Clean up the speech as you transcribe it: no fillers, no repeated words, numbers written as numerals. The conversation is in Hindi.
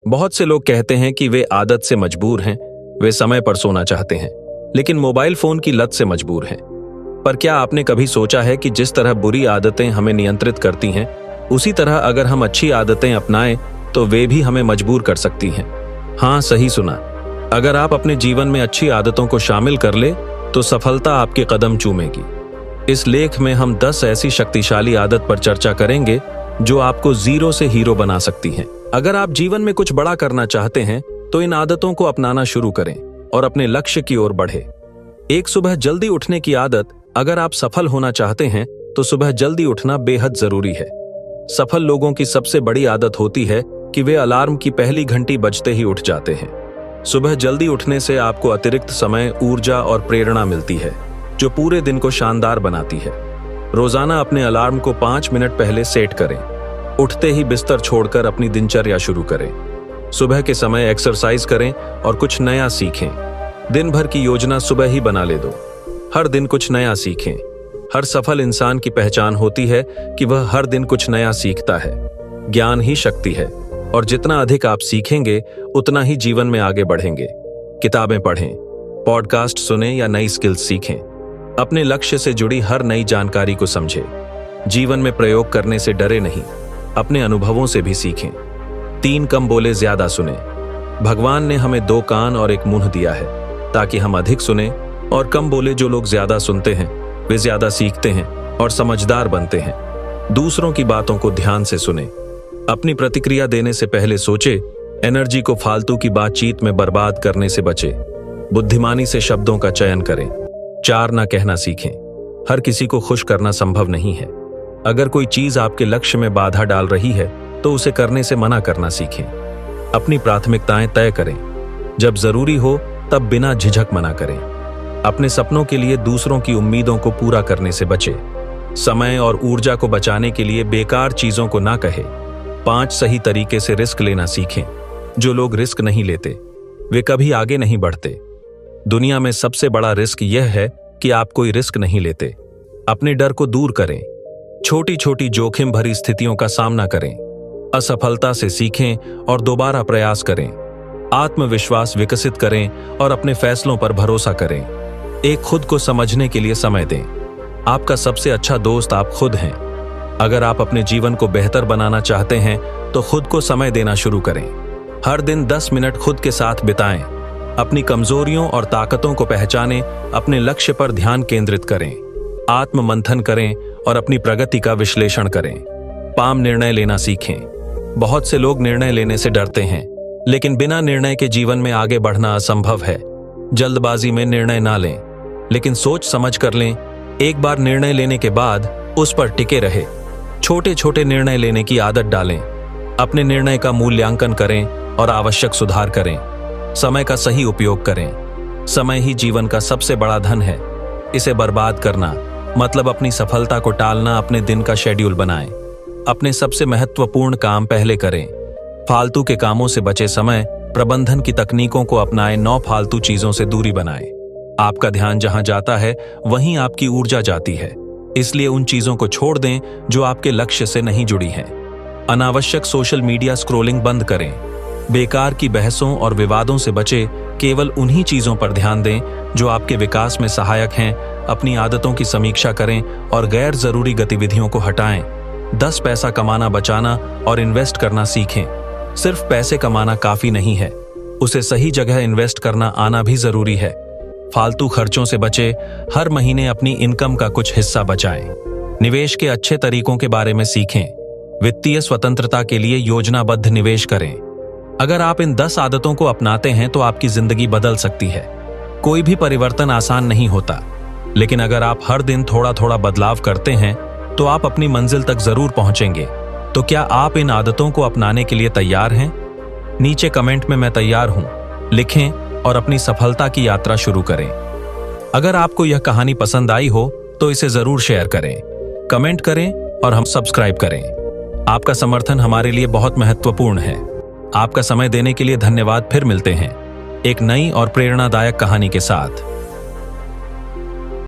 बहुत से लोग कहते हैं कि वे आदत से मजबूर हैं, वे समय पर सोना चाहते हैं, लेकिन मोबाइल फोन की लत से मजबूर हैं। पर क्या आपने कभी सोचा है कि जिस तरह बुरी आदतें हमें नियंत्रित करती हैं, उसी तरह अगर हम अच्छी आदतें अपनाएं तो वे भी हमें मजबूर कर सकती हैं। हाँ, सही सुना। अगर आप अपने जीवन में अच्छी आदतों को शामिल कर ले तो सफलता आपके कदम चूमेगी। इस लेख में हम 10 ऐसी शक्तिशाली आदत पर चर्चा करेंगे जो आपको जीरो से हीरो बना सकती हैं। अगर आप जीवन में कुछ बड़ा करना चाहते हैं तो इन आदतों को अपनाना शुरू करें और अपने लक्ष्य की ओर बढ़े। एक सुबह जल्दी उठने की आदत। अगर आप सफल होना चाहते हैं तो सुबह जल्दी उठना बेहद जरूरी है। सफल लोगों की सबसे बड़ी आदत होती है कि वे अलार्म की पहली घंटी बजते ही उठ जाते हैं। सुबह जल्दी उठने से आपको अतिरिक्त समय, ऊर्जा और प्रेरणा मिलती है जो पूरे दिन को शानदार बनाती है। रोजाना अपने अलार्म को 5 मिनट पहले सेट करें। उठते ही बिस्तर छोड़कर अपनी दिनचर्या शुरू करें। सुबह के समय एक्सरसाइज करें और कुछ नया सीखें। दिन भर की योजना सुबह ही बना ले दो। हर दिन कुछ नया सीखें। हर सफल इंसान की पहचान होती है कि वह हर दिन कुछ नया सीखता है। ज्ञान ही शक्ति है और जितना अधिक आप सीखेंगे उतना ही जीवन में आगे बढ़ेंगे। किताबें पढ़ें, पॉडकास्ट सुनें या नई स्किल्स सीखें। अपने लक्ष्य से जुड़ी हर नई जानकारी को समझें। जीवन में प्रयोग करने से डरे नहीं, अपने अनुभवों से भी सीखें। 3 कम बोले ज्यादा सुने। भगवान ने हमें 2 कान और 1 मुंह दिया है ताकि हम अधिक सुने और कम बोले। जो लोग ज्यादा सुनते हैं वे ज्यादा सीखते हैं और समझदार बनते हैं। दूसरों की बातों को ध्यान से सुने। अपनी प्रतिक्रिया देने से पहले सोचे। एनर्जी को फालतू की बातचीत में बर्बाद करने से बचे। बुद्धिमानी से शब्दों का चयन करें। 4 ना कहना सीखें। हर किसी को खुश करना संभव नहीं है। अगर कोई चीज आपके लक्ष्य में बाधा डाल रही है तो उसे करने से मना करना सीखें। अपनी प्राथमिकताएं तय करें। जब जरूरी हो तब बिना झिझक मना करें। अपने सपनों के लिए दूसरों की उम्मीदों को पूरा करने से बचें। समय और ऊर्जा को बचाने के लिए बेकार चीजों को ना कहें। 5 सही तरीके से रिस्क लेना सीखें। जो लोग रिस्क नहीं लेते वे कभी आगे नहीं बढ़ते। दुनिया में सबसे बड़ा रिस्क यह है कि आप कोई रिस्क नहीं लेते। अपने डर को दूर करें। छोटी छोटी जोखिम भरी स्थितियों का सामना करें। असफलता से सीखें और दोबारा प्रयास करें। आत्मविश्वास विकसित करें और अपने फैसलों पर भरोसा करें। एक खुद को समझने के लिए समय दें। आपका सबसे अच्छा दोस्त आप खुद हैं। अगर आप अपने जीवन को बेहतर बनाना चाहते हैं तो खुद को समय देना शुरू करें। हर दिन 10 मिनट खुद के साथ बिताएं। अपनी कमजोरियों और ताकतों को पहचानें। अपने लक्ष्य पर ध्यान केंद्रित करें। आत्म मंथन करें और अपनी प्रगति का विश्लेषण करें। पाम निर्णय लेना सीखें। बहुत से लोग निर्णय लेने से डरते हैं, लेकिन बिना निर्णय के जीवन में आगे बढ़ना असंभव है। जल्दबाजी में निर्णय ना लें, लेकिन सोच समझ कर लें। एक बार निर्णय लेने के बाद उस पर टिके रहे। छोटे छोटे निर्णय लेने की आदत डालें। अपने निर्णय का मूल्यांकन करें और आवश्यक सुधार करें। समय का सही उपयोग करें। समय ही जीवन का सबसे बड़ा धन है। इसे बर्बाद करना मतलब अपनी सफलता को टालना। अपने दिन का शेड्यूल बनाएं। अपने सबसे महत्वपूर्ण काम पहले करें। फालतू के कामों से बचे समय प्रबंधन की तकनीकों को अपनाएं। 9 फालतू चीजों से दूरी बनाएं। आपका ध्यान जहां जाता है वहीं आपकी ऊर्जा जाती है, इसलिए उन चीजों को छोड़ दें जो आपके लक्ष्य से नहीं जुड़ी हैं। अनावश्यक सोशल मीडिया स्क्रॉलिंग बंद करें। बेकार की बहसों और विवादों से बचे। केवल उन्हीं चीजों पर ध्यान दें जो आपके विकास में सहायक हैं। अपनी आदतों की समीक्षा करें और गैर जरूरी गतिविधियों को हटाएं। 10 पैसा कमाना, बचाना और इन्वेस्ट करना सीखें। सिर्फ पैसे कमाना काफी नहीं है, उसे सही जगह इन्वेस्ट करना आना भी जरूरी है। फालतू खर्चों से बचे। हर महीने अपनी इनकम का कुछ हिस्सा बचाएं। निवेश के अच्छे तरीकों के बारे में सीखें। वित्तीय स्वतंत्रता के लिए योजनाबद्ध निवेश करें। अगर आप इन 10 आदतों को अपनाते हैं तो आपकी जिंदगी बदल सकती है। कोई भी परिवर्तन आसान नहीं होता, लेकिन अगर आप हर दिन थोड़ा थोड़ा बदलाव करते हैं तो आप अपनी मंजिल तक जरूर पहुंचेंगे। तो क्या आप इन आदतों को अपनाने के लिए तैयार हैं? नीचे कमेंट में मैं तैयार हूं लिखें और अपनी सफलता की यात्रा शुरू करें। अगर आपको यह कहानी पसंद आई हो तो इसे जरूर शेयर करें, कमेंट करें और हम सब्सक्राइब करें। आपका समर्थन हमारे लिए बहुत महत्वपूर्ण है। आपका समय देने के लिए धन्यवाद। फिर मिलते हैं एक नई और प्रेरणादायक कहानी के साथ।